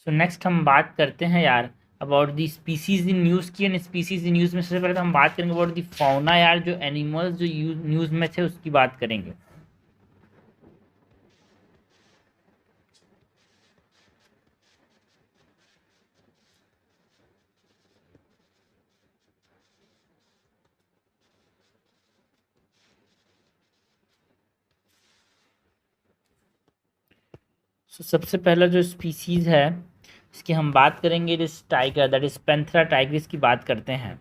So next हम बात करते हैं यार about the species in news की। एंड स्पीसीज इन न्यूज़ में सबसे पहले तो हम बात करेंगे अबाउट दी फौना यार, जो एनिमल्स जो न्यूज़ में थे उसकी बात करेंगे। सो सबसे पहला जो स्पीसीज है इसकी हम बात करेंगे, इस टाइगर दैट इज पेंथरा टाइग्रिस की बात करते हैं।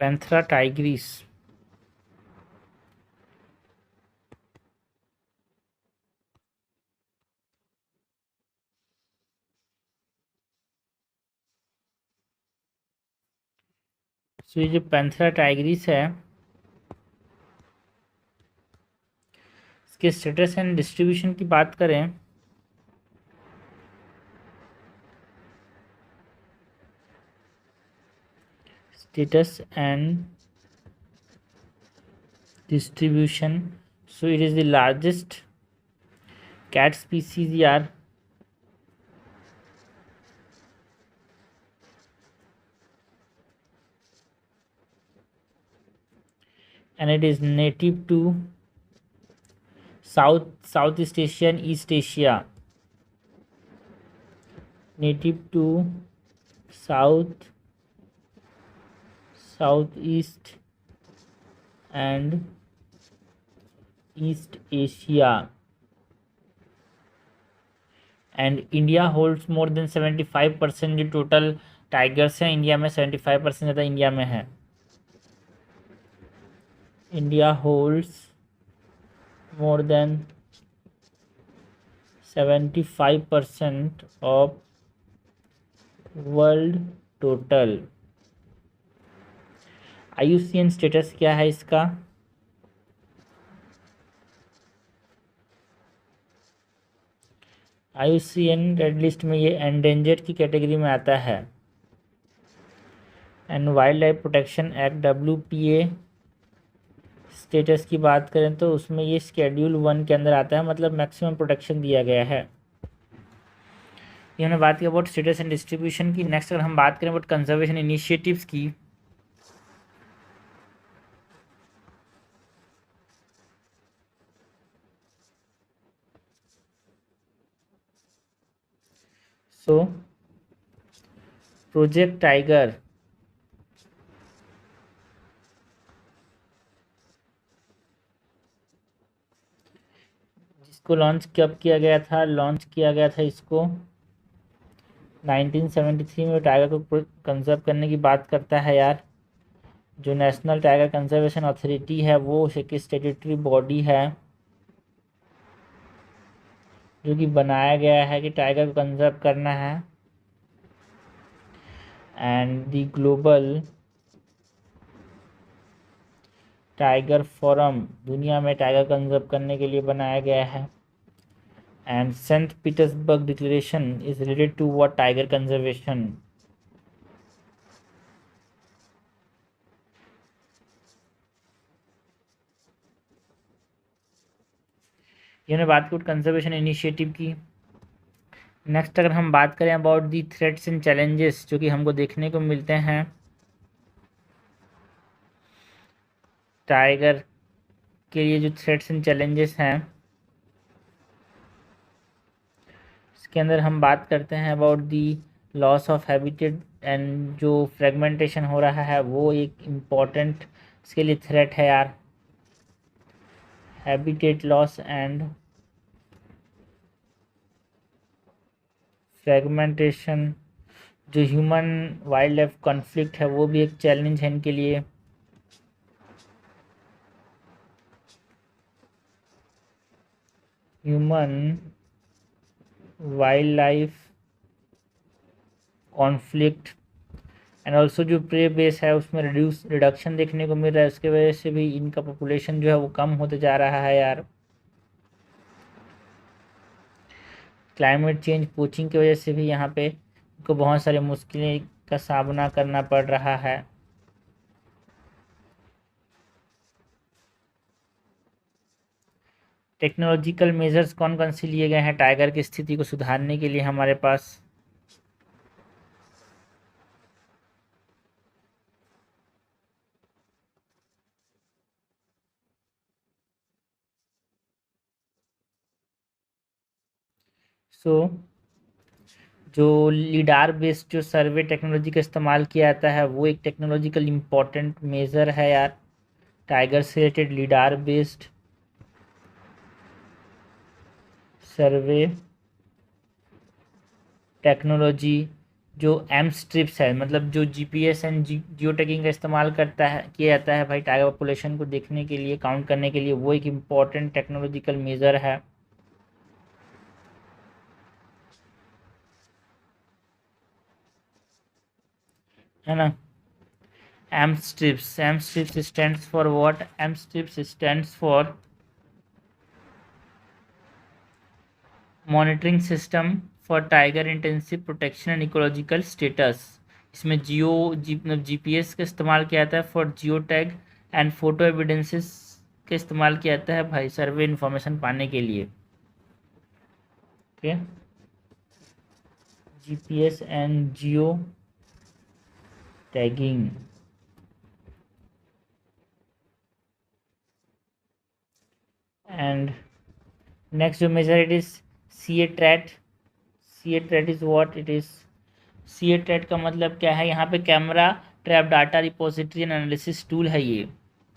पेंथरा टाइग्रिस। सो ये जो पेंथरा टाइग्रिस है इसके स्टेटस एंड डिस्ट्रीब्यूशन की बात करें status and distribution. So it is the largest cat species यार, and it is native to Southeast Asia and East Asia. Native to South, Southeast and East Asia. And India holds more than 75%। जो total tigers हैं India में 75% ज़्यादा India में है। India holds more than 75% of world total. IUCN status क्या है इसका? IUCN red list में ये एंडेंजर्ड की कैटेगरी में आता है। And wildlife protection act WPA status की बात करें तो उसमें ये शेड्यूल 1 के अंदर आता है, मतलब मैक्सिमम प्रोटेक्शन दिया गया है। ये हमने बात की अबाउट स्टेटस एंड डिस्ट्रीब्यूशन की। नेक्स्ट अगर हम बात करें अबाउट कंजर्वेशन इनिशिएटिव्स की, सो प्रोजेक्ट टाइगर जिसको लॉन्च कब किया गया था? लॉन्च किया गया था इसको 1973 में। टाइगर को कंजर्व करने की बात करता है यार। जो नेशनल टाइगर कंजर्वेशन अथॉरिटी है वो एक स्टेट्यूटरी बॉडी है जो कि बनाया गया है कि टाइगर को कंजर्व करना है। And the global tiger forum दुनिया में टाइगर कंजर्व करने के लिए बनाया गया है। And Saint Petersburg declaration is related to what? Tiger conservation. ये हमने बात की कंजर्वेशन इनिशिएटिव की। नेक्स्ट अगर हम बात करें about the threats and challenges जो कि हमको देखने को मिलते हैं टाइगर के लिए, जो थ्रेट्स एंड चैलेंजेस हैं इसके अंदर हम बात करते हैं about the loss of habitat. And जो फ्रेगमेंटेशन हो रहा है वो एक इम्पॉर्टेंट इसके लिए थ्रेट है यार। हैबिटेट लॉस एंड फ्रेगमेंटेशन, जो ह्यूमन वाइल्ड लाइफ कॉन्फ्लिक्ट है वो भी एक चैलेंज है इनके लिए। Human wild life conflict and also जो प्रे बेस है उसमें रिडक्शन देखने को मिल रहा है, उसके वजह से भी इनका पॉपुलेशन जो है वो कम होते जा रहा है यार। क्लाइमेट चेंज पोचिंग की वजह से भी यहाँ पे उनको बहुत सारी मुश्किलें का सामना करना पड़ रहा है। टेक्नोलॉजिकल मेजर्स कौन कौन से लिए गए हैं टाइगर की स्थिति को सुधारने के लिए हमारे पास? सो जो लीडार बेस्ड जो सर्वे टेक्नोलॉजी का इस्तेमाल किया जाता है वो एक टेक्नोलॉजिकल इम्पोर्टेंट मेजर है यार, टाइगर से रिलेटेड लीडार बेस्ड सर्वे टेक्नोलॉजी। जो एम स्ट्रिप्स है, मतलब जो जीपीएस एंड जियो टैगिंग का इस्तेमाल करता है किया जाता है भाई टाइगर पॉपुलेशन को देखने के लिए, काउंट करने के लिए, वो एक इम्पॉर्टेंट टेक्नोलॉजिकल मेजर है ना। M stripes stands for what? M stripes stands for monitoring system for tiger intensive protection and ecological status. इसमें मतलब जीपीएस का इस्तेमाल किया जाता है for geo tag and photo evidences का इस्तेमाल किया जाता है भाई सर्वे इंफॉर्मेशन पाने के लिए। Okay, GPS and geo tagging. And next जो major it is C A TRAT. C A TRAT is what it is? C A TRAT का मतलब क्या है? यहाँ पे camera trap data repository and analysis tool है ये।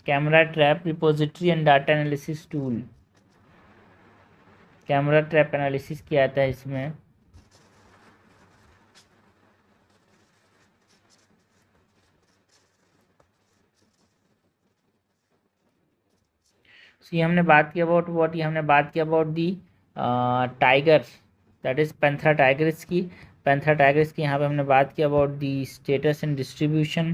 Camera trap repository and data analysis tool. Camera trap analysis किया जाता है इसमें। So, ये हमने बात की अबाउट व्हाट, ये हमने बात की about the tiger, that is Panthera tigers की। पैंथरा टाइगर्स की यहाँ पे हमने बात की about the status and distribution,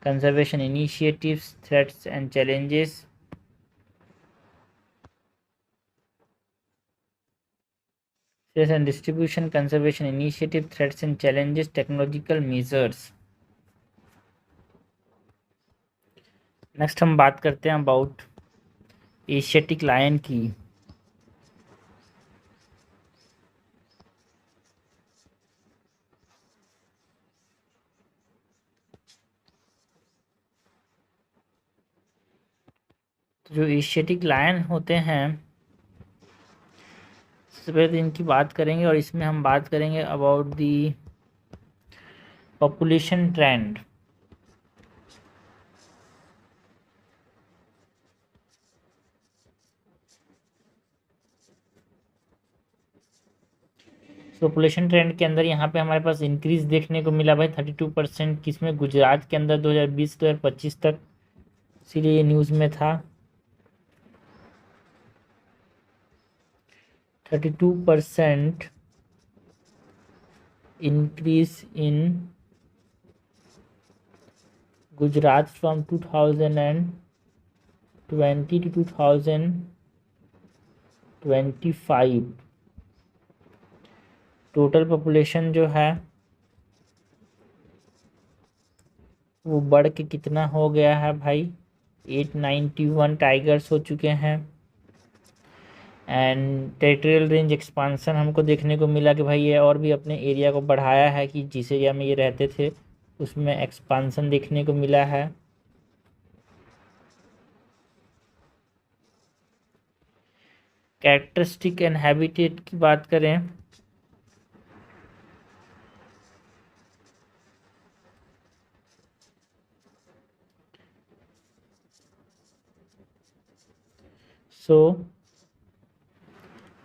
conservation initiatives, threats and challenges. Status and distribution, conservation initiative, threats and challenges, technological measures. Next हम बात करते हैं अबाउट एशियाटिक लायन की। तो जो एशियाटिक लायन होते हैं सबसे पहले तो इनकी बात करेंगे और इसमें हम बात करेंगे about the population trend. Population trend के अंदर यहाँ पे हमारे पास इंक्रीज देखने को मिला भाई 32%, किसमें? गुजरात के अंदर 2020-2025 तक, इसीलिए ये न्यूज़ में था। 32% increase in Gujarat from 2020 to 2025। Total population जो है वो बढ़ के कितना हो गया है भाई? 891 टाइगर्स हो चुके हैं। एंड टेरिटोरियल रेंज एक्सपांसन हमको देखने को मिला कि भाई ये और भी अपने एरिया को बढ़ाया है, कि जिस एरिया में ये रहते थे उसमें एक्सपांसन देखने को मिला है। कैरेक्टरिस्टिक एंड हैबिटेट की बात करें सो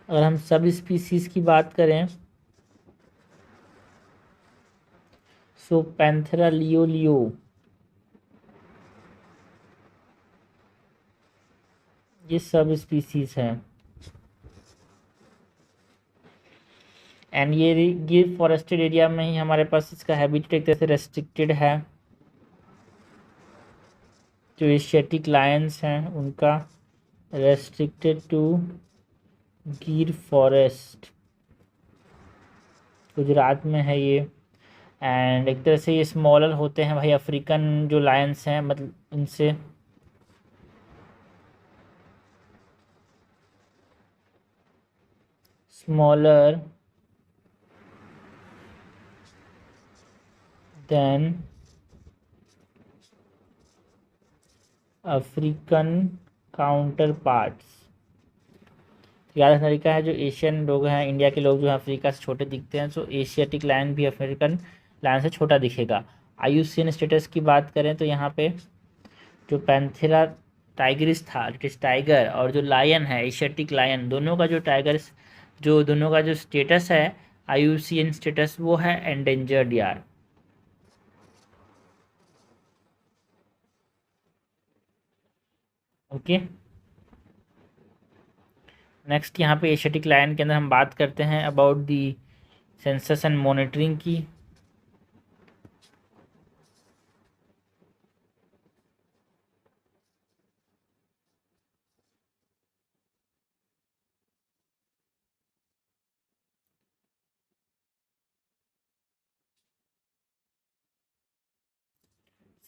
अगर हम सब स्पीसीज की बात करें सो पैंथेरा लियो लियो ये सब स्पीसीज हैं। एंड ये गिर फॉरेस्टेड एरिया में ही हमारे पास इसका हैबिटेट एक तरह से रेस्ट्रिक्टेड है। जो एशियाटिक लायंस हैं उनका रेस्ट्रिक्टेड टू गिर फॉरेस्ट, गुजरात में है ये। एंड एक तरह से ये स्मॉलर होते हैं भाई, अफ्रीकन जो लायंस हैं मतलब इनसे। Smaller than African counter parts. याद तरीका है, जो एशियन लोग हैं, इंडिया के लोग जो हैं अफ्रीका से छोटे दिखते हैं, तो एशियाटिक लायन भी अफ्रीकन लायन से छोटा दिखेगा। आईयूसीएन स्टेटस की बात करें तो यहाँ पे जो पैंथेरा टाइगरिस था, इट इज टाइगर, और जो लायन है एशियाटिक लायन, दोनों का जो टाइगर्स, जो दोनों का जो स्टेटस है आईयूसीएन स्टेटस, वो है एंडेंजर्ड यार। ओके, नेक्स्ट यहाँ पे एशियाटिक लायन के अंदर हम बात करते हैं about the census and monitoring की।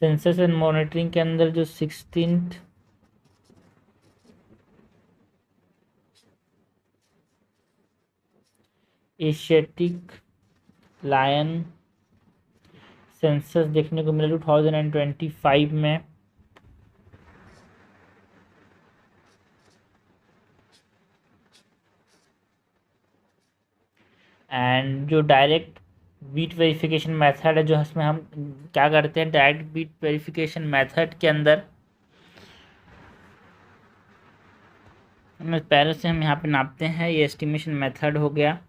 सेंसस एंड मॉनिटरिंग के अंदर जो 16th एशियाटिक लायन सेंसस देखने को मिला 2025 में। एंड जो डायरेक्ट बीट वेरिफिकेशन मेथड है, जो इसमें हम क्या करते हैं, डायरेक्ट बीट वेरिफिकेशन मेथड के अंदर हमें पहले से हम यहाँ पे नापते हैं, ये एस्टिमेशन मेथड हो गया।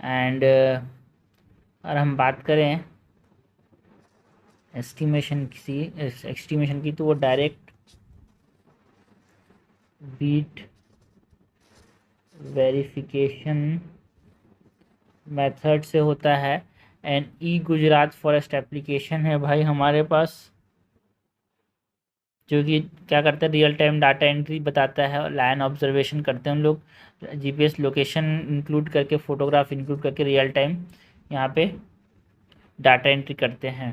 एंड और हम बात करें एस्टिमेशन की तो वो डायरेक्ट बीट वेरिफिकेशन मेथड से होता है। And E Gujarat forest application है भाई हमारे पास, जो कि क्या करता है, रियल टाइम डाटा एंट्री बताता है और लायन ऑब्जर्वेशन करते हैं हम लोग, जीपीएस लोकेशन इंक्लूड करके, फोटोग्राफ इंक्लूड करके रियल टाइम यहाँ पे डाटा एंट्री करते हैं।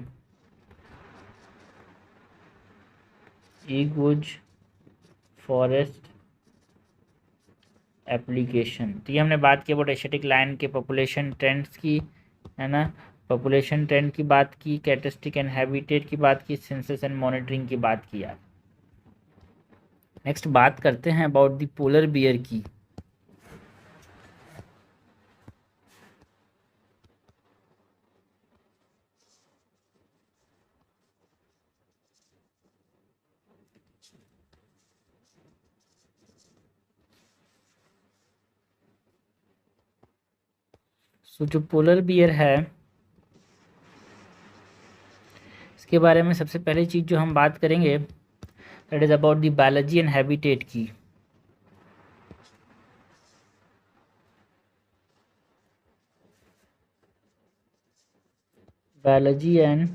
ई गुज फॉरेस्ट एप्लीकेशन। तो ये हमने बात की अबाउट एशियाटिक लायन के पॉपुलेशन ट्रेंड्स की, है ना, पॉपुलेशन ट्रेंड की बात की, कैरेक्टरिस्टिक एंड हैबिटेट की बात की, सेंसस एंड मॉनिटरिंग की बात की यार। नेक्स्ट बात करते हैं अबाउट द पोलर बियर की। सो जो पोलर बियर है, इसके बारे में सबसे पहली चीज़ जो हम बात करेंगे, that is about the biology and habitat की। बायोलॉजी एंड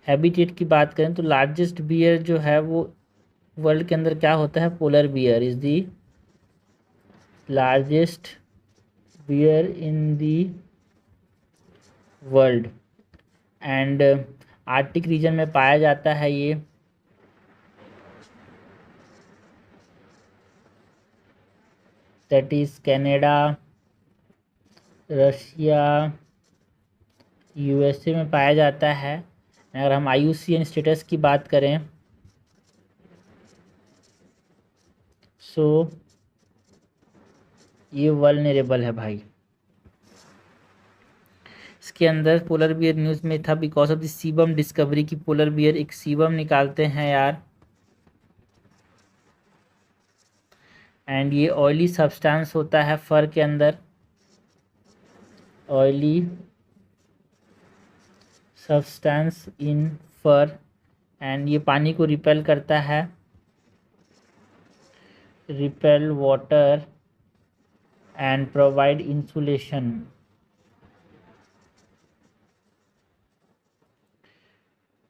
हैबिटेट की बात करें तो लार्जेस्ट बियर जो है वो वर्ल्ड के अंदर क्या होता है, polar bear is the largest bear in the world. And Arctic region में पाया जाता है ये। That is Canada, Russia, USA में पाया जाता है। अगर हम आईयूसीएन स्टेटस की बात करें, सो ये वल्नरेबल है भाई। इसके अंदर पोलर बियर न्यूज़ में था because of the sebum discovery की, पोलर बियर एक सीबम निकालते हैं यार। एंड ये ऑयली सब्सटेंस होता है फर के अंदर, oily substance in fur. And ये पानी को रिपेल करता है, repel water and provide insulation.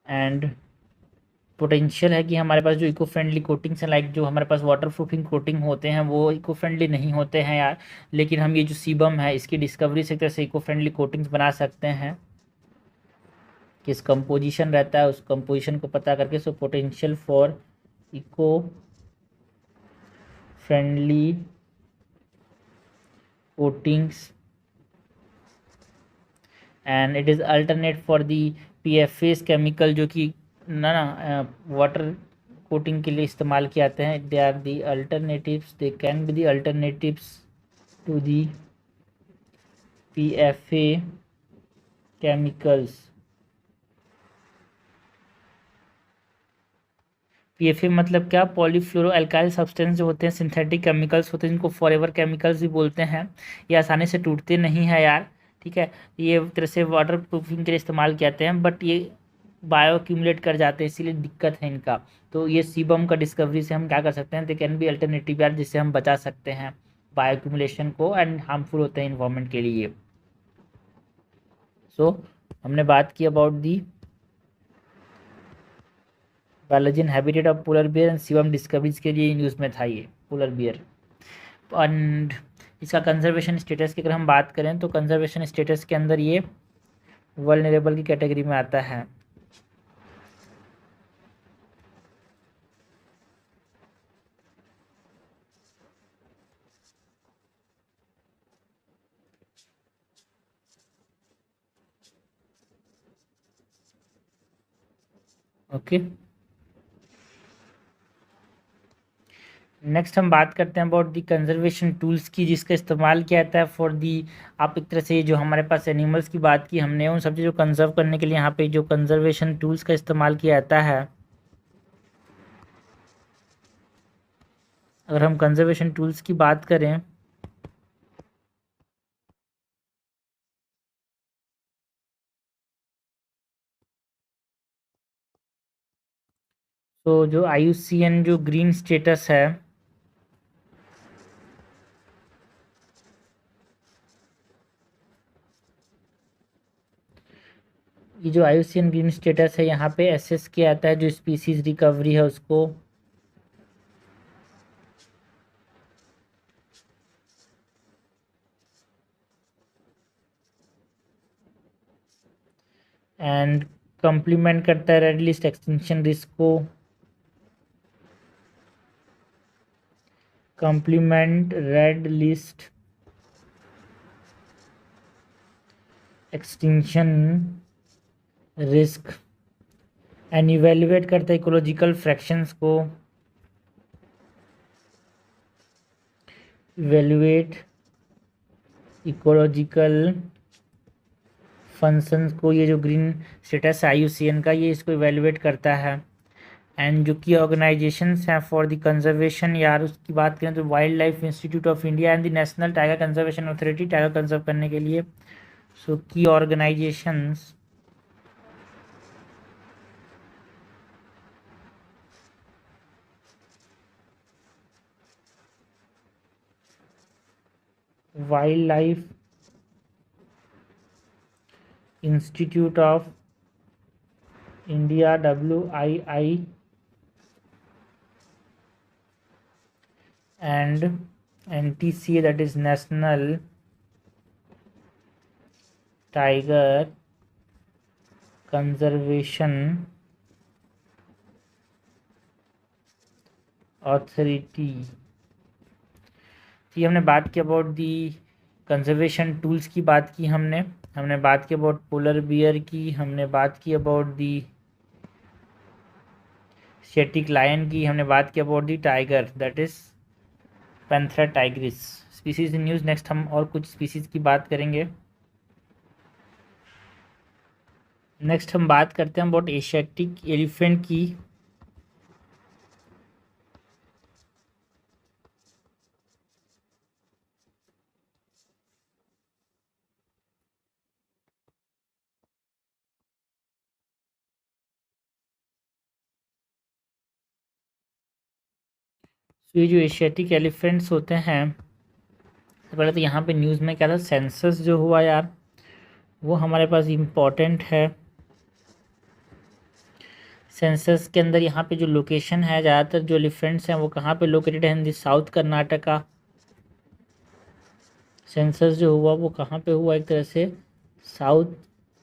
And potential है कि हमारे पास जो इको फ्रेंडली कोटिंग्स हैं, लाइक जो हमारे पास वाटर प्रूफिंग कोटिंग होते हैं वो इको फ्रेंडली नहीं होते हैं यार, लेकिन हम ये जो सीबम है इसकी डिस्कवरी से एक तरह से इको फ्रेंडली कोटिंग्स बना सकते हैं। किस कंपोजिशन रहता है उस कंपोजिशन को पता करके। So potential for eco friendly coatings and it is alternate for the PFS chemical, जो कि ना वाटर कोटिंग के लिए इस्तेमाल किए जाते हैं। They are the alternatives, they can be the alternatives to the PFA chemicals. PFA मतलब क्या? पॉलीफ्लोरो अल्काइल सब्सटेंस जो होते हैं, सिंथेटिक केमिकल्स होते हैं जिनको फॉरएवर केमिकल्स भी बोलते हैं। ये आसानी से टूटते नहीं हैं यार, ठीक है। ये एक तरह से वाटर प्रूफिंग के लिए इस्तेमाल किए जाते हैं, बट ये बायो एक्यूमुलेट कर जाते हैं, इसीलिए दिक्कत है इनका। तो ये सीबम का डिस्कवरी से हम क्या कर सकते हैं, दे कैन बी अल्टरनेटिव यार, जिससे हम बचा सकते हैं बायो एक्यूमुलेशन को, एंड हार्मफुल होते हैं इन्वायरमेंट के लिए। सो हमने बात की अबाउट दी पैलोजिन habitat of polar bear and सीबम डिस्कवरीज के लिए यूज़ में था ये पोलर बियर। एंड इसका कंजर्वेशन स्टेटस की अगर हम बात करें तो कंजर्वेशन स्टेटस के अंदर ये वल्नरेबल की कैटेगरी में आता है। ओके, नेक्स्ट हम बात करते हैं अबाउट दी कंजर्वेशन टूल्स की, जिसका इस्तेमाल किया जाता है फॉर दी, आप एक तरह से जो हमारे पास एनिमल्स की बात की हमने, उन सब चीज़ों को कंजर्व करने के लिए यहाँ पे जो कंजर्वेशन टूल्स का इस्तेमाल किया जाता है। अगर हम कंजर्वेशन टूल्स की बात करें तो जो IUCN जो ग्रीन स्टेटस है, ये जो IUCN ग्रीन स्टेटस है यहाँ पे एसेस किया जाता है जो स्पीसीज रिकवरी है उसको। एंड कम्प्लीमेंट करता है रेड लिस्ट एक्सटिंक्शन रिस्क को। Complement red list extinction risk and evaluate करता है इकोलॉजिकल फ्रैक्शंस को। इवेल्युएट इकोलॉजिकल फंक्शंस को, ये जो ग्रीन स्टेटस है IUCN का, ये इसको इवेल्युएट करता है। एंड जो की ऑर्गेनाइजेशंस हैं फॉर द कंजर्वेशन यार, उसकी बात करें तो wild life institute of India and the national tiger conservation authority, tiger conserve करने के लिए। सो की organisations wild life institute of India WII and NTCA, that is National Tiger Conservation Authority। ये हमने बात की अबाउट दी कंजर्वेशन टूल्स की बात की हमने बात की अबाउट पोलर बियर की, हमने बात की अबाउट दी एशियाटिक लायन की, हमने बात की about the tiger, that is Panthera Tigris species in news. Next हम और कुछ स्पीसीज की बात करेंगे। नेक्स्ट हम बात करते हैं अबाउट एशियाटिक एलिफेंट की। तो ये जो एशियाटिक एलिफेंट्स होते हैं, पहले तो यहाँ पे न्यूज़ में क्या था, सेंसस जो हुआ यार वो हमारे पास इम्पोर्टेंट है। सेंसस के अंदर यहाँ पे जो लोकेशन है, ज़्यादातर जो एलिफेंट्स हैं वो कहाँ पे लोकेटेड है, इन दी साउथ कर्नाटका। सेंसस जो हुआ वो कहाँ पे हुआ, एक तरह से साउथ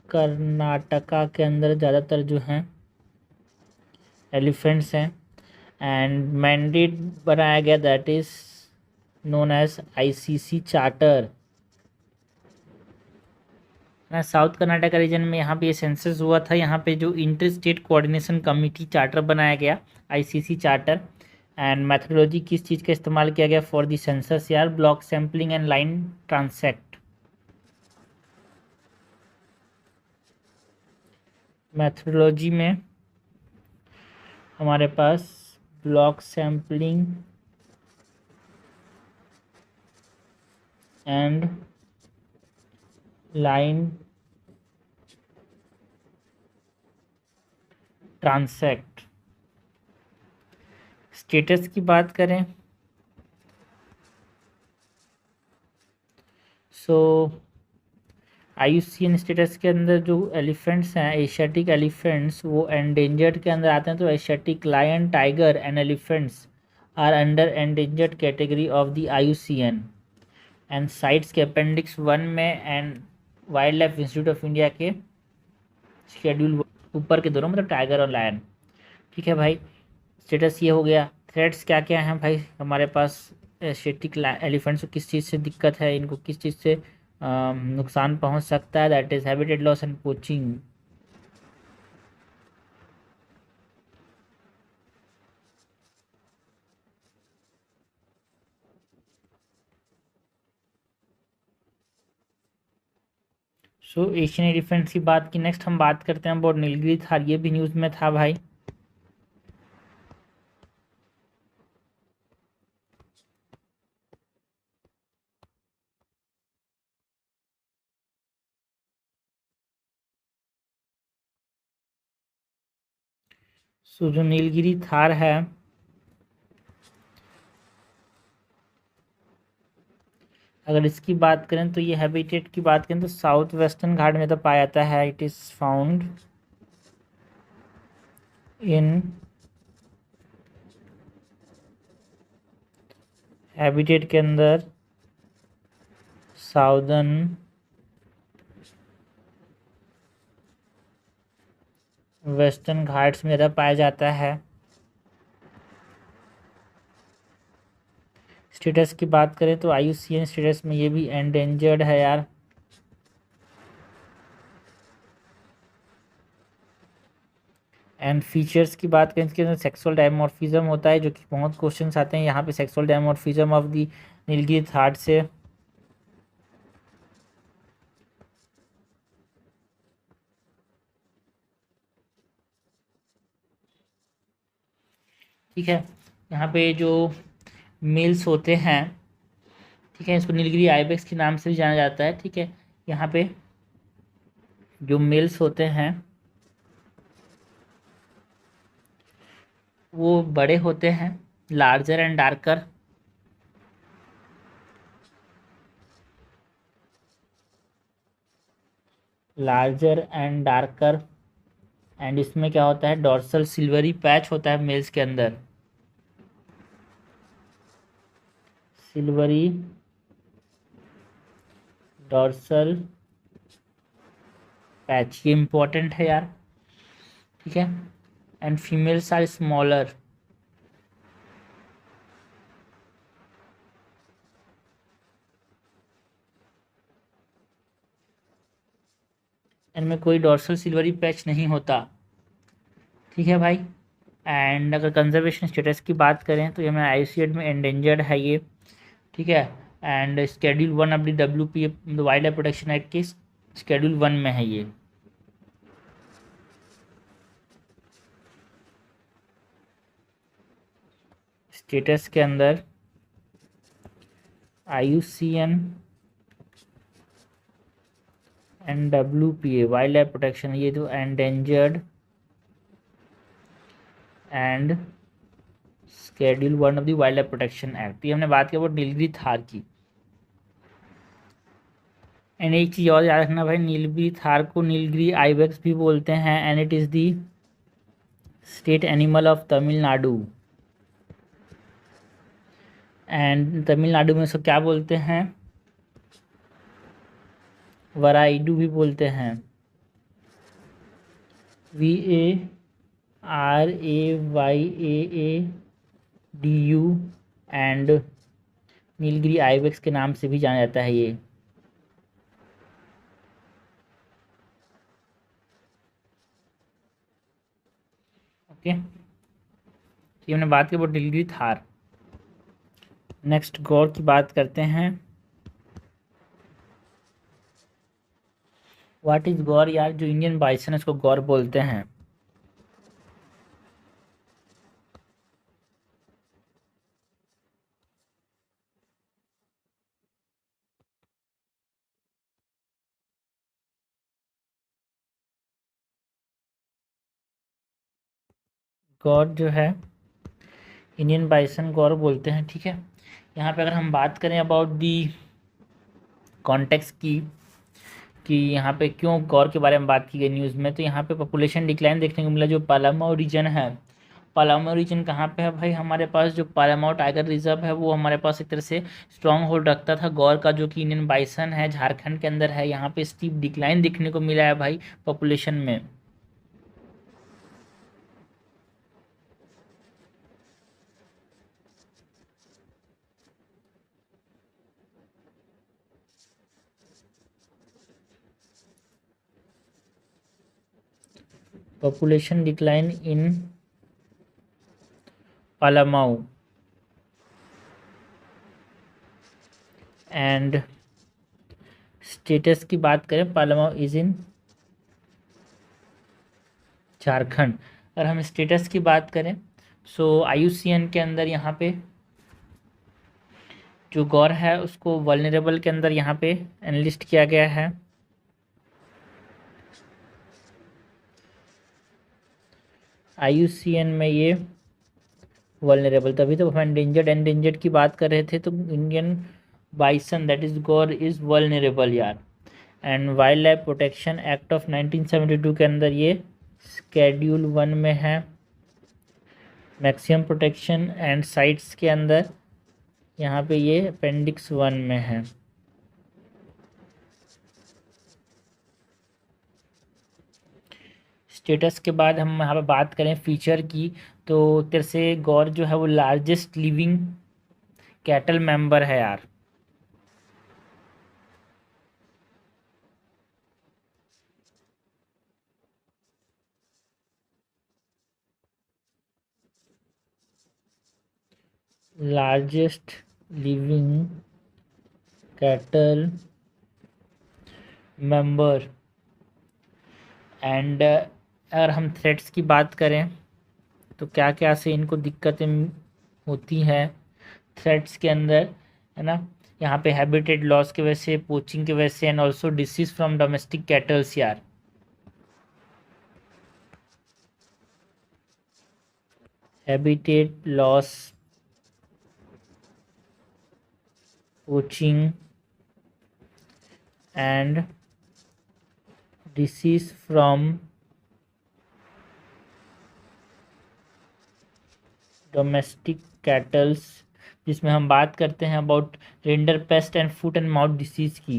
कर्नाटका के अंदर ज़्यादातर जो हैं एलिफेंट्स हैं। एंड मैंडेट बनाया गया, that is known as ICC charter ना। साउथ कर्नाटका रीजन में यहाँ पे ये सेंसस हुआ था। यहाँ पे जो inter state coordination committee charter बनाया गया, आईसीसी चार्टर। एंड मैथडोलॉजी किस चीज़ का इस्तेमाल किया गया फॉर दी सेंसस यार, block sampling and line transect. Methodology में हमारे पास block sampling and line transect. Status की बात करें सो आईयूसीएन स्टेटस के अंदर जो एलिफेंट्स हैं, एशियाटिक एलिफेंट्स, वो एंडेंजर्ड के अंदर आते हैं। तो Asiatic lion, tiger and elephants are under endangered category of the IUCN and CITES के अपेंडिक्स 1 में and wildlife institute of India के शेड्यूल ऊपर के दोनों, मतलब टाइगर और लायन। ठीक है भाई, स्टेटस ये हो गया। थ्रेट्स क्या क्या हैं भाई हमारे पास, एशियाटिक एलिफेंट्स को किस चीज़ से दिक्कत है, इनको किस चीज़ से नुकसान पहुंच सकता है, that is habitat loss and poaching. So Asian elephants की बात की। नेक्स्ट हम बात करते हैं अबाउट नीलगिरी थार, ये भी न्यूज़ में था भाई। सो जो नीलगिरी थार है, अगर इसकी बात करें तो ये हैबिटेट की बात करें तो साउथ वेस्टर्न घाट में तो पाया जाता है। It is found in habitat के अंदर साउदर्न वेस्टर्न घाट्स में ज़्यादा पाया जाता है। स्टेटस की बात करें तो आईयूसीएन स्टेटस में ये भी एंडेंजर्ड है यार। एंड फीचर्स की बात करें इसके अंदर सेक्सुअल डायमॉर्फिज्म होता है, जो कि बहुत क्वेश्चंस आते हैं यहाँ पे sexual dimorphism of the Nilgiri tahr से। ठीक है, यहाँ पे जो मेल्स होते हैं, ठीक है, इसको नीलगिरी आइबेक्स के नाम से भी जाना जाता है। ठीक है, यहाँ पे जो मेल्स होते हैं वो बड़े होते हैं, larger and darker. Larger and darker. And इसमें क्या होता है, डॉर्सल सिल्वरी पैच होता है मेल्स के अंदर, सिल्वरी डॉर्सल पैच, ये इंपॉर्टेंट है यार। ठीक है, एंड फीमेल्स आर स्मॉलर। इनमें कोई डॉर्सल सिल्वरी पैच नहीं होता। ठीक है भाई, एंड अगर कंजर्वेशन स्टेटस की बात करें तो ये हमें आईयूसीएन में एंडेंजर्ड है ये। ठीक है, and schedule 1 of the WPA wild life protection act के शेड्यूल 1 में है ये। स्टेटस के अंदर IUCN and WPA wild life protection, ये जो endangered and schedule 1 of the wild life protection act, ये हमने बात की वो नीलगिरी थार की। एंड एक चीज़ और याद रखना भाई, नीलगिरी थार को नीलगिरी आइबेक्स भी बोलते हैं, and it is the state animal of Tamil Nadu. And Tamil Nadu में उसको क्या बोलते हैं, वराइडू भी बोलते हैं, VARAYAADU। एंड नीलगिरी आइबेक्स के नाम से भी जाना जाता है ये। ओके, तो ये हमने बात की वो नीलगिरी थार। नेक्स्ट गौर की बात करते हैं। व्हाट इज गौर यार, जो इंडियन बाइसन है उसको गौर बोलते हैं। गौर जो है इंडियन बाइसन गौर बोलते हैं, ठीक है। यहाँ पे अगर हम बात करें अबाउट दी कॉन्टेक्स्ट की, कि यहाँ पे क्यों गौर के बारे में बात की गई न्यूज़ में, तो यहाँ पे पॉपुलेशन डिक्लाइन देखने को मिला। जो पालामाऊ रीजन है, पालामाऊ रीजन कहाँ पे है भाई, हमारे पास जो पालामाऊ टाइगर रिजर्व है वो हमारे पास एक तरह से स्ट्रॉन्ग होल्ड रखता था गौर का, जो कि इंडियन बाइसन है झारखंड के अंदर है। यहाँ पे स्टीप डिक्लाइन देखने को मिला है भाई पॉपुलेशन में। Population decline in Palamau and status की बात करें, पालामाऊ इज इन झारखंड। अगर हम स्टेटस की बात करें, सो IUCN के अंदर यहाँ पे जो गौर है उसको वल्नरेबल के अंदर यहाँ पे एनलिस्ट किया गया है। IUCN में ये वल्नरेबल, तभी तो हम एंडेंजर्ड की बात कर रहे थे, तो Indian bison that is gaur is vulnerable यार। And wildlife protection act of 1972 के अंदर ये स्केड्यूल 1 में है। मैक्सिमम प्रोटेक्शन एंड साइट्स के अंदर यहाँ पे ये अपेंडिक्स 1 में है। स्टेटस के बाद हम यहाँ पे बात करें फीचर की, तो तेरे से गौर जो है वो लार्जेस्ट लिविंग कैटल मेंबर है यार। Largest living cattle member. And अगर हम थ्रेट्स की बात करें तो क्या क्या से इनको दिक्कतें होती हैं थ्रेट्स के अंदर, है ना। यहाँ पे हैबिटेट लॉस की वजह से, पोचिंग की वजह से, and also disease from domestic cattles यार। Habitat loss, poaching and disease from domestic cattles, जिसमें हम बात करते हैं about rinderpest and foot and mouth disease की।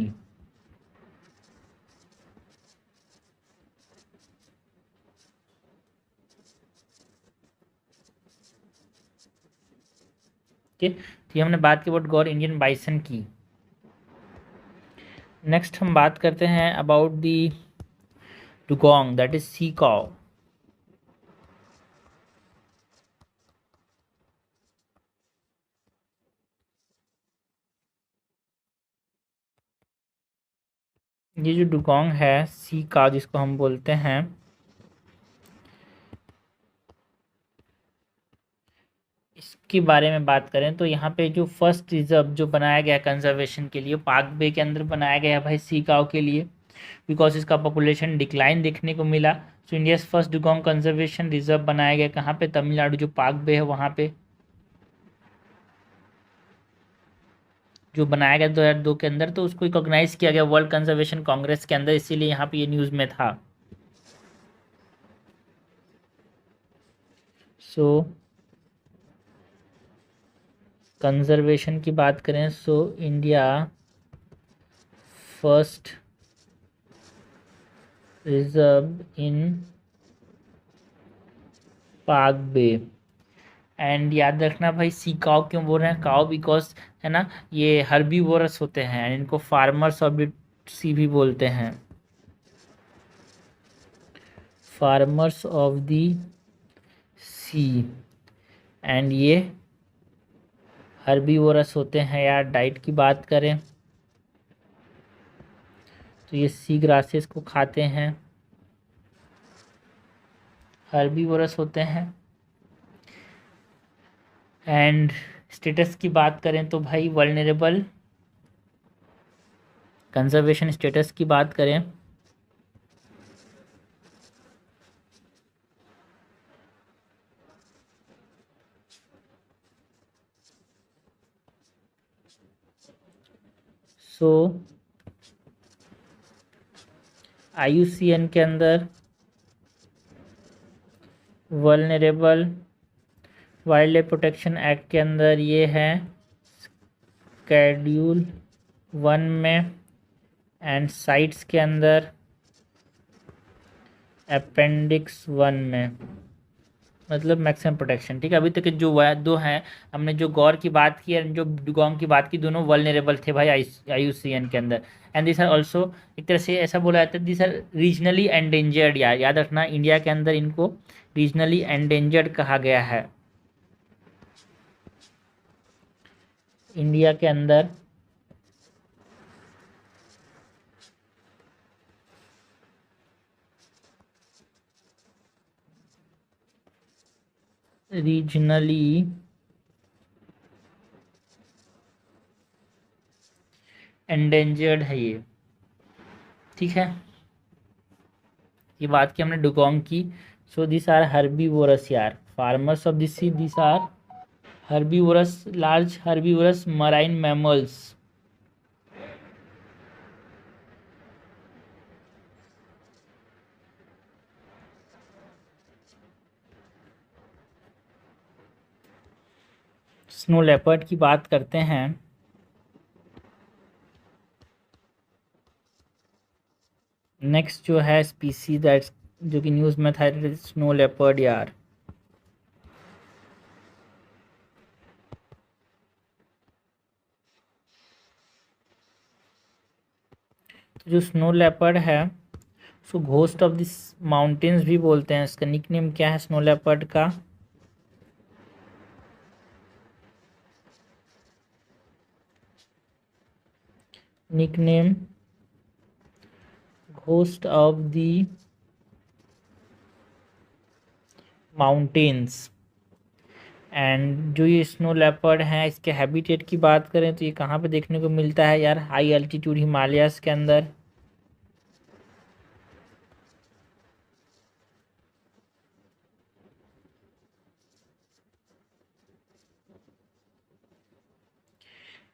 ठीक है, तो ये हमने बात की अबाउट गौर इंडियन बाइसन की। नेक्स्ट हम बात करते हैं about the dugong that is sea cow. ये जो डुगोंग है सी काउ जिसको हम बोलते हैं, इसके बारे में बात करें तो यहाँ पे जो फर्स्ट रिजर्व जो बनाया गया कंजर्वेशन के लिए पाक बे के अंदर बनाया गया है भाई सी काउ के लिए, बिकॉज इसका पॉपुलेशन डिक्लाइन देखने को मिला। So India first dugong conservation reserve बनाया गया कहाँ पे, तमिलनाडु जो पाक बे है वहाँ पे। जो बनाया गया 2002 के अंदर, तो उसको रिकॉग्नाइज किया गया वर्ल्ड कंजर्वेशन कांग्रेस के अंदर, इसीलिए यहाँ पे ये न्यूज़ में था। सो कंजर्वेशन की बात करें, so India first reserve in पाक बे। एंड याद रखना भाई, सी काव क्यों बोल रहे हैं, काव बिकॉज है ना, ये हर्बीवोरस होते हैं, इनको फार्मर्स ऑफ द सी भी बोलते हैं, farmers of the sea. And ये हर्बीवोरस होते हैं यार। डाइट की बात करें तो ये सी ग्रासेस को खाते हैं, हर्बीवोरस होते हैं। एंड स्टेटस की बात करें तो भाई वल्नरेबल, कंजर्वेशन स्टेटस की बात करें सो IUCN के अंदर vulnerable wild life protection act के अंदर ये है शेड्यूल 1 में, एंड साइट्स के अंदर अपेंडिक्स 1 में, मतलब मैक्सिमम प्रोटेक्शन। ठीक है, अभी तक के जो दो हैं, हमने जो गौर की बात की और जो डुगोंग की बात की, दोनों वल्नरेबल थे भाई IUCN के अंदर। एंड दिस आर ऑल्सो, एक तरह से ऐसा बोला जाता है, दिस आर रीजनली एंडेंजर्ड। याद रखना, इंडिया के अंदर इनको रीजनली एंडेंजर्ड कहा गया है। इंडिया के अंदर रीजनली एंडेंजर्ड है ये। ठीक है, ये बात की हमने डुगोंग की। सो दिस आर हर्बीवोरस यार, farmers of this sea, this are herbivorous, large herbivorous marine mammals. Snow leopard की बात करते हैं, नेक्स्ट जो है स्पीसी दैट जो कि न्यूज़ में था, स्नो लेपर्ड यार। तो जो स्नो लेपर्ड है, सो घोस्ट ऑफ दिस माउंटेन्स भी बोलते हैं। इसका निकनेम क्या है स्नो लेपर्ड का? Nickname ghost of the mountains. And जो ये स्नो लेपर्ड हैं, इसके हैबिटेट की बात करें तो ये कहाँ पे देखने को मिलता है यार? हाई एल्टीट्यूड हिमालयास के अंदर।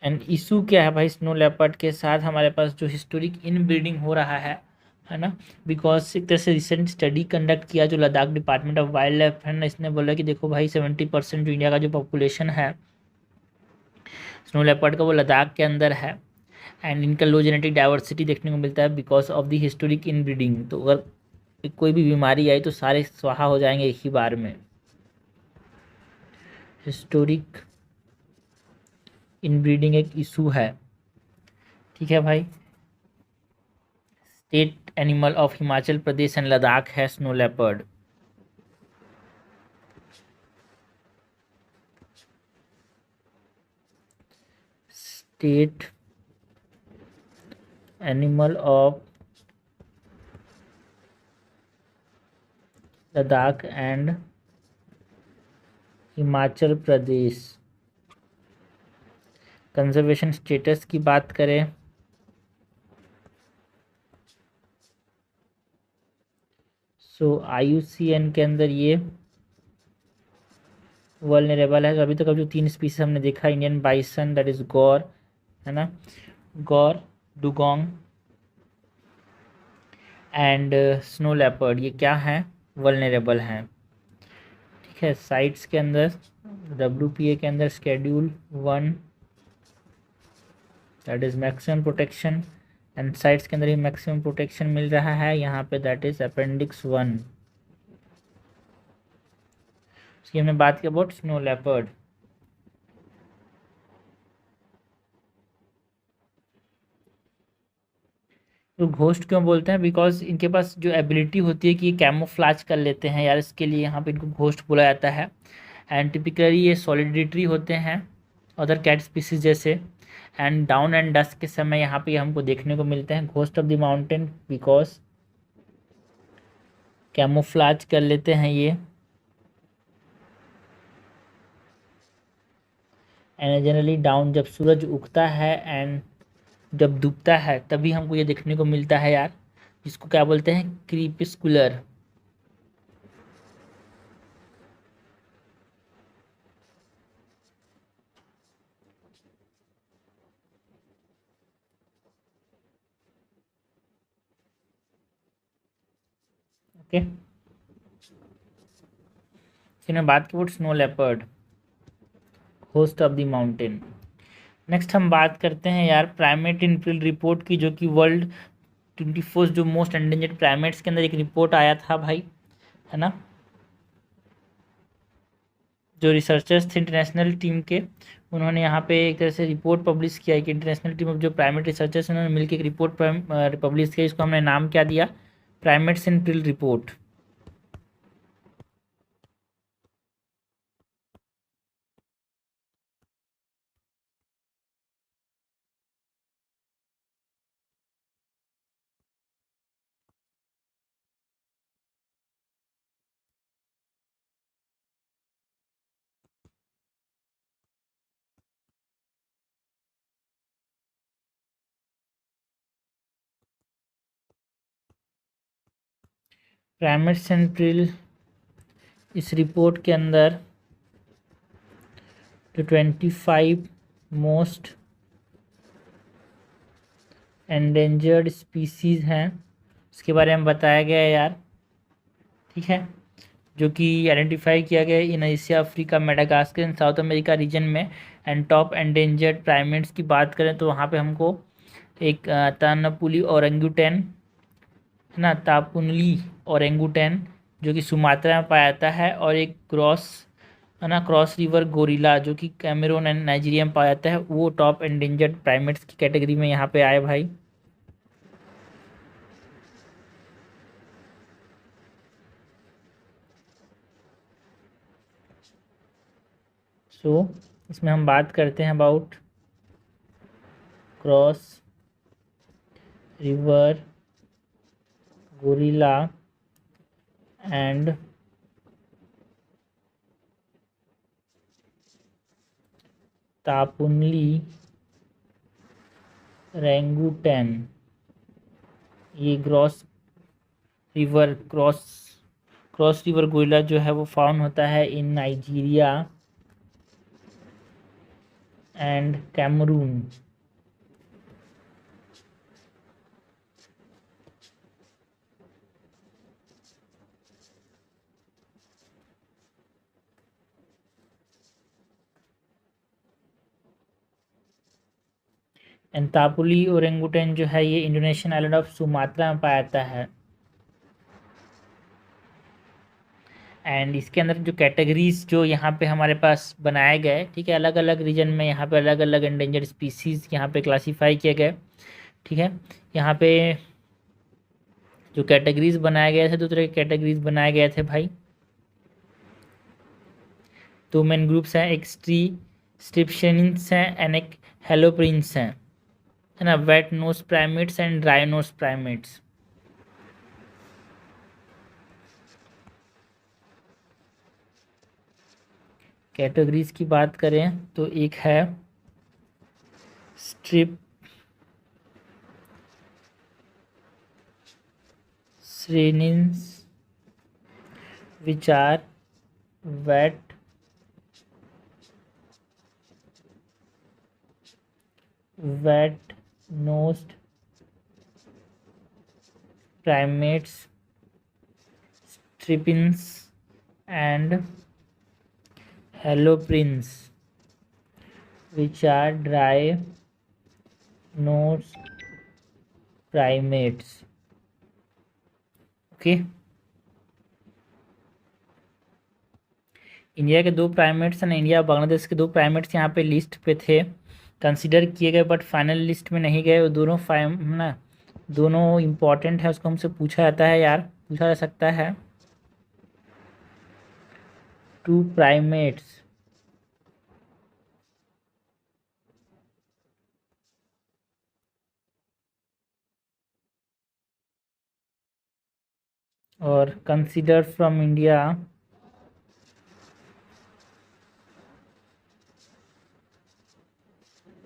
एंड इशू क्या है भाई स्नो लेपर्ड के साथ? हमारे पास जो हिस्टोरिक इन ब्रीडिंग हो रहा है ना, बिकॉज एक तरह से रिसेंट स्टडी कंडक्ट किया जो Ladakh department of wild life है ना, इसने बोला कि देखो भाई 70% जो इंडिया का जो पॉपुलेशन है स्नो लेपर्ड का, वो लद्दाख के अंदर है। एंड इनका लो जेनेटिक डाइवर्सिटी देखने को मिलता है because of the historic in breeding. तो अगर कोई भी बीमारी आई तो सारे स्वाहा हो जाएंगे एक ही बार में। हिस्टोरिक इन ब्रीडिंग एक इशू है। ठीक है भाई, state animal of Himachal Pradesh and Ladakh है snow leopard. State animal of Ladakh and Himachal Pradesh. Conservation status की बात करें सो IUCN के अंदर ये वल्नरेबल है। तो अभी तक अब जो 3 स्पीसीज हमने देखा, इंडियन बाइसन दैट इज गौर, है ना, गौर, डुगोंग एंड स्नो लेपर्ड, ये क्या हैं, वल्नरेबल हैं। ठीक है, साइट्स के अंदर WPA के अंदर schedule 1 that is maximum protection, and CITES के अंदर ही मैक्सिमम प्रोटेक्शन मिल रहा है यहाँ पे, दैट इज़ अपेंडिक्स 1। उसकी हमने बात की अबाउट स्नो लेपर्ड। तो घोस्ट क्यों बोलते हैं, बिकॉज इनके पास जो एबिलिटी होती है कि ये कैमोफ्लाज कर लेते हैं यार, इसके लिए यहाँ पे इनको घोस्ट बोला जाता है। एंड टिपिकली ये सॉलिडिटरी होते हैं अदर कैट स्पीसीज जैसे, एंड डाउन एंड डस्क के समय यहाँ पे हमको देखने को मिलते हैं ghost of the mountain, because camouflage कर लेते हैं ये। एंड जनरली डाउन, जब सूरज उगता है एंड जब डूबता है तभी हमको ये देखने को मिलता है यार, जिसको क्या बोलते हैं, क्रीपिस्कुलर। ओके, फिर मैं बात की snow leopard, host of the mountain. Next हम बात करते हैं यार प्राइमेट इन प्रिल रिपोर्ट की, जो कि वर्ल्ड 24 जो मोस्ट एंडेंजर्ड प्राइमेट्स के अंदर एक रिपोर्ट आया था भाई, है ना, जो रिसर्चर्स थे इंटरनेशनल टीम के, उन्होंने यहाँ पे एक तरह से रिपोर्ट पब्लिश किया है कि इंटरनेशनल टीम ऑफ जो प्राइमेट रिसर्चर्स उन्होंने मिलकर एक रिपोर्ट पब्लिश किया, इसको हमने नाम क्या दिया, प्राइमेट्स इन प्रिल रिपोर्ट। प्राइमेट्स इन प्रिल, इस रिपोर्ट के अंदर जो 25 मोस्ट एंडेंजर्ड स्पीसीज़ हैं उसके बारे में बताया गया है यार। ठीक है, जो कि आइडेंटिफाई किया गया है in Asia, Africa, Madagascar and South America region में। एंड टॉप एंडेंजर्ड प्राइमेट्स की बात करें तो वहाँ पे हमको एक तानापुली ओरंगुटैन, है ना, तापुनली ओरंगुटैन जो कि सुमात्रा में पाया जाता है, और एक क्रॉस, है ना, क्रॉस रिवर गोरिल्ला जो कि कैमरून एंड नाइजीरिया में पाया जाता है, वो टॉप एंडेंजर्ड प्राइमेट्स की कैटेगरी में यहाँ पे आए भाई। सो इसमें हम बात करते हैं about cross river gorilla and Tapanuli orangutan. ये क्रॉस क्रॉस रिवर गोरिल्ला जो है वो फाउंड होता है इन नाइजीरिया एंड कैमरून। एंड तापुली ओरेंगुटन जो है ये इंडोनेशियन आइलैंड ऑफ सुमात्रा में पाया जाता है। एंड इसके अंदर जो कैटेगरीज जो यहाँ पे हमारे पास बनाए गए, ठीक है, अलग अलग रीजन में यहाँ पे अलग अलग एंडेंजर्ड स्पीसीज यहाँ पे क्लासीफाई किए गए। ठीक है, यहाँ पे जो कैटेगरीज बनाए गए थे, दो तरह के कैटेगरीज बनाए गए थे भाई। दो मेन ग्रुप्स हैं, एक स्ट्रिप्शनिन्स हैं एंड एक हेलोप्रिंस हैं, है ना, wet nose primates and dry nose primates. Categories की बात करें तो एक है strepsirrhines which are wet wet nosed primates, stripins and haloprints, which are dry nosed primates. Okay, India के दो प्राइमेट्स हैं, इंडिया और बांग्लादेश के दो प्राइमेट्स यहाँ पे लिस्ट पे थे, कंसिडर किए गए बट फाइनल लिस्ट में नहीं गए। वो दोनों ना दोनों इम्पॉर्टेंट है, उसको हमसे पूछा जाता है यार, पूछा जा सकता है। टू प्राइमेट्स और कंसिडर फ्रॉम इंडिया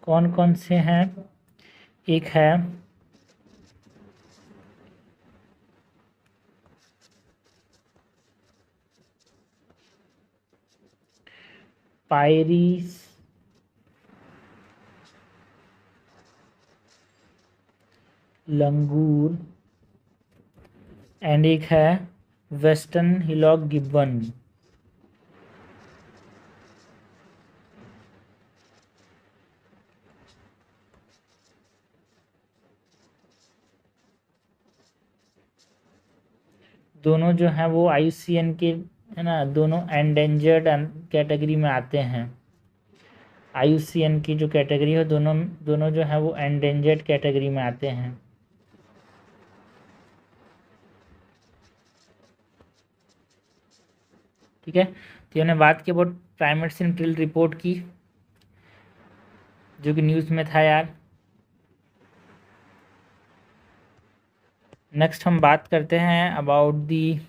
कौन कौन से हैं? एक है पायरीस लंगूर एंड एक है वेस्टर्न हिलॉक गिब्बन। दोनों जो हैं वो IUCN के है ना, दोनों एंडेंजर्ड कैटेगरी में आते हैं। IUCN की जो कैटेगरी है दोनों दोनों जो है वो एंडेंजर्ड कैटेगरी में आते हैं। ठीक है, तो हमने बात की अबाउट प्राइमेट्स इन प्रिल रिपोर्ट की, जो कि न्यूज़ में था यार। नेक्स्ट हम बात करते हैं अबाउट दी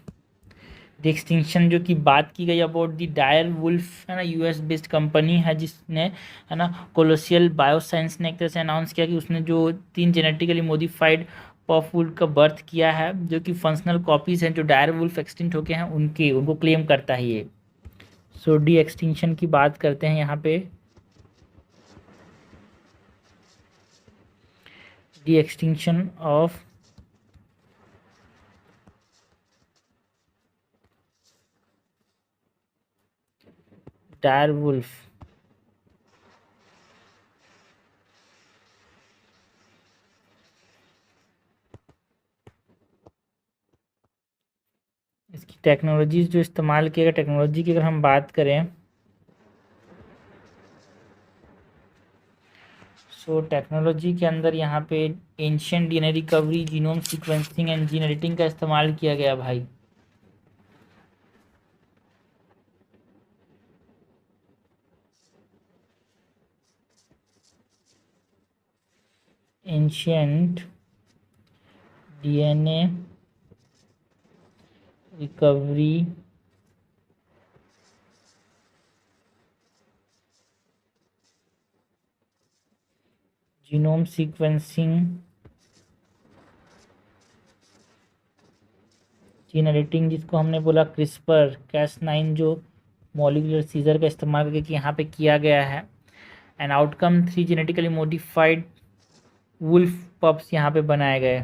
एक्सटिंक्शन, जो कि बात की गई अबाउट दी डायर वुल्फ, है ना, US बेस्ड कंपनी है जिसने, है ना, कोलोसियल बायोसाइंस ने एक तरह से अनाउंस किया कि उसने जो 3 जेनेटिकली मॉडिफाइड पफ वुल्फ का बर्थ किया है, जो कि फंक्शनल कॉपीज हैं जो डायर वुल्फ एक्सटिंक्ट हो गए हैं उनको क्लेम करता है ये। सो डी एक्सटिंक्शन की बात करते हैं यहाँ पे। De-extinction of dire wolf. इसकी टेक्नोलॉजीज जो इस्तेमाल किया गया, टेक्नोलॉजी की अगर हम बात करें, सो टेक्नोलॉजी के अंदर यहाँ पे ancient DNA recovery, genome sequencing and gene editing का इस्तेमाल किया गया भाई। Ancient DNA recovery, genome sequencing, gene editing, जिसको हमने बोला क्रिस्पर Cas9 जो मॉलिक्यूलर सीजर का इस्तेमाल करके यहाँ पे किया गया है। And outcome 3 genetically modified wolf pups यहाँ पे बनाए गए।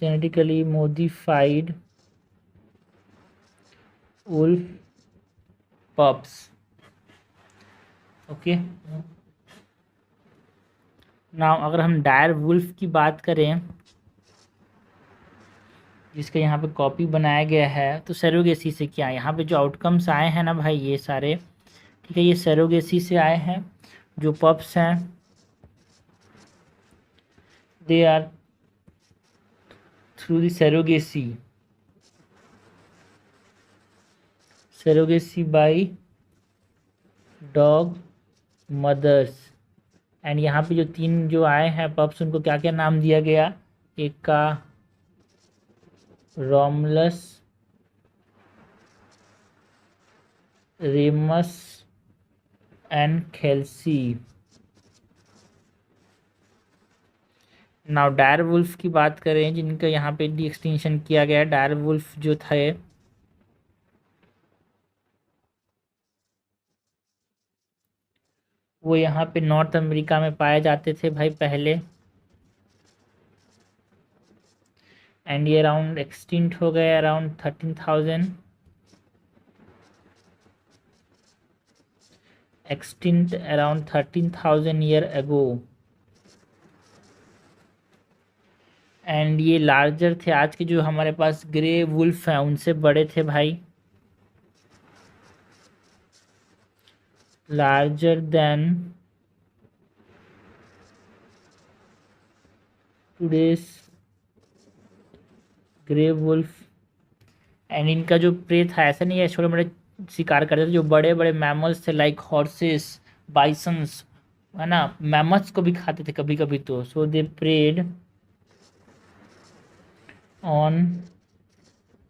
Genetically modified wolf pups. Okay, now अगर हम डायर वुल्फ की बात करें, जिसका यहाँ पे कॉपी बनाया गया है, तो सरोगेसी से क्या यहाँ पे जो आउटकम्स आए हैं ना भाई, ये सारे, ठीक है, ये सरोगेसी से आए हैं। जो पप्स हैं they are through the surrogacy by dog mothers. And यहाँ पे जो 3 जो आए हैं पप्स, उनको क्या क्या नाम दिया गया? एक का Romulus, Remus and Khaleesi. Now dire wolf की बात करें, जिनका यहाँ पे डी एक्सटिंक्शन किया गया है। डायर वुल्फ जो थे वो यहाँ पे नॉर्थ अमेरिका में पाए जाते थे भाई पहले, एंड ये अराउंड एक्सटिंक्ट हो गए around 13,000, extinct around 13,000 year ago. And ये लार्जर थे, आज के जो हमारे पास ग्रे वुल्फ हैं उनसे बड़े थे भाई, larger than today's grey wolf. And इनका जो प्रे था ऐसा नहीं है छोटे मोटे शिकार करते थे, जो बड़े बड़े मैमल्स थे लाइक हॉर्सेस, बाइसन्स, है ना, मैमथ्स को भी खाते थे कभी कभी। तो so they prey on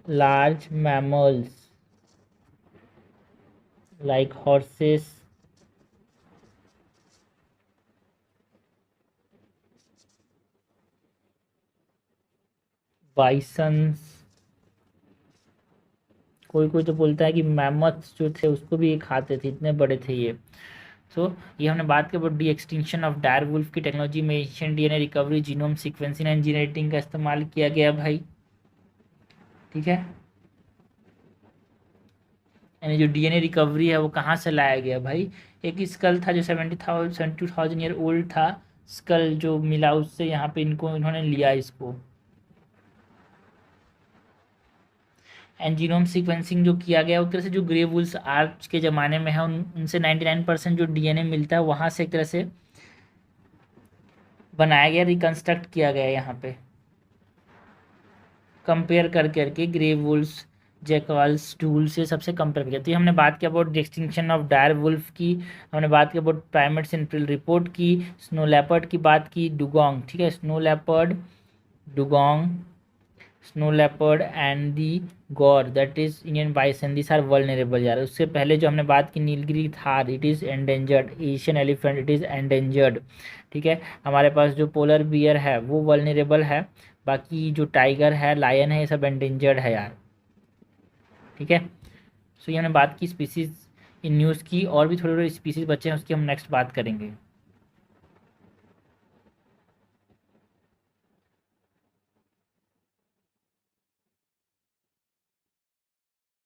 large mammals like horses, bisons, कोई कोई तो बोलता है कि मैमथ्स जो थे उसको भी ये खाते थे, इतने बड़े थे ये। सो ये हमने बात की about de-extinction of dire wolf की टेक्नोलॉजी में ancient DNA recovery, genome sequencing and gene editing का इस्तेमाल किया गया भाई। ठीक है, यानी जो डीएनए रिकवरी है वो कहाँ से लाया गया भाई, एक स्कल था जो 72,000 ईयर ओल्ड था, स्कल जो मिला उससे यहाँ पे इन्होंने लिया इसको। एंड जीनोम सीक्वेंसिंग जो किया गया एक तरह से जो ग्रे वुल्स आज के ज़माने में है उनसे 99% जो डीएनए मिलता है वहाँ से एक तरह से बनाया गया, रिकन्स्ट्रक्ट किया गया यहाँ पे, कंपेयर कर करके ग्रे वुल्स, जैकल्स, टूल से सबसे कंपेयर किया। तो ये हमने बात की about extinction of dire wolf की, हमने बात की अबाउट प्राइमेट्स इन प्रिल रिपोर्ट की, स्नो लेपर्ड की बात की, डुगोंग, ठीक है, snow leopard, dugong, snow leopard and the gaur that is Indian bison, this are vulnerable यार। उससे पहले जो हमने बात की Nilgiri tahr, it is endangered, Asian elephant it is endangered. ठीक है, हमारे पास जो पोलर बियर है वो वल्नरेबल है, बाकी जो टाइगर है, लायन है, ये सब एंडेंजर्ड है यार। ठीक है, सो ये हमने बात की स्पीसीज़ इन न्यूज़ की, और भी थोड़े थोड़े स्पीसीज़ बचे हैं उसकी हम नेक्स्ट बात करेंगे।